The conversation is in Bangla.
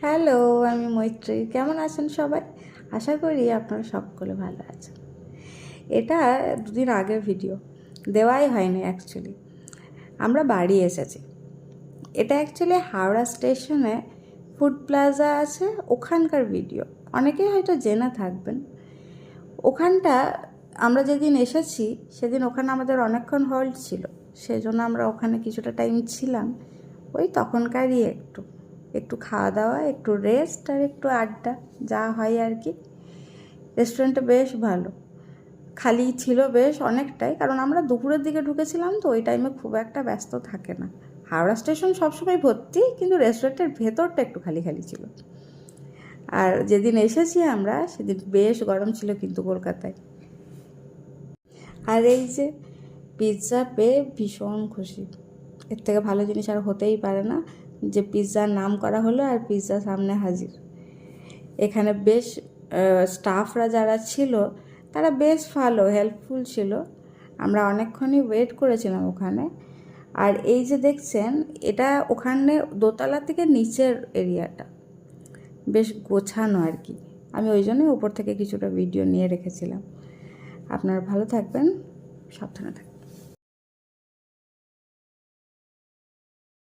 হ্যালো, আমি মৈত্রী। কেমন আছেন সবাই? আশা করি আপনারা সকলে ভালো আছেন। এটা দুদিন আগের ভিডিও, দেওয়াই হয়নি অ্যাকচুয়ালি। আমরা বাড়ি এসেছি। এটা অ্যাকচুয়ালি হাওড়া স্টেশনে ফুড প্লাজা আছে, ওখানকার ভিডিও। অনেকেই হয়তো জেনে থাকবেন। ওখানটা আমরা যেদিন এসেছি সেদিন ওখানে আমাদের অনেকক্ষণ হল্ট ছিল, সেজন্য আমরা ওখানে কিছুটা টাইম ছিলাম। ওই তখনকারই একটু খাওয়া দাওয়া, একটু রেস্ট আর একটু আড্ডা, যা হয় আর কি। রেস্টুরেন্টটা বেশ ভালো, খালি ছিল বেশ অনেকটাই, কারণ আমরা দুপুরের দিকে ঢুকেছিলাম তো ওই টাইমে খুব একটা ব্যস্ত থাকে না। হাওড়া স্টেশন সবসময় ভর্তি, কিন্তু রেস্টুরেন্টের ভেতরটা একটু খালি খালি ছিল। আর যেদিন এসেছি আমরা সেদিন বেশ গরম ছিল কিন্তু কলকাতায়। আর এই যে পিৎজা পেয়ে ভীষণ খুশি। এর থেকে ভালো জিনিস আর হতেই পারে না যে পিৎজার নাম করা হলো আর পিৎজা সামনে হাজির। এখানে বেশ স্টাফরা যারা ছিল তারা বেশ ভালো হেল্পফুল ছিল। আমরা অনেকক্ষণই ওয়েট করেছিলাম ওখানে। আর এই যে দেখছেন, এটা ওখানে দোতলা থেকে নিচের এরিয়াটা বেশ গোছানো আর কি। আমি ওই জন্যই উপর থেকে কিছুটা ভিডিও নিয়ে রেখেছিলাম। আপনারা ভালো থাকবেন, সাবধানে থাকবেন।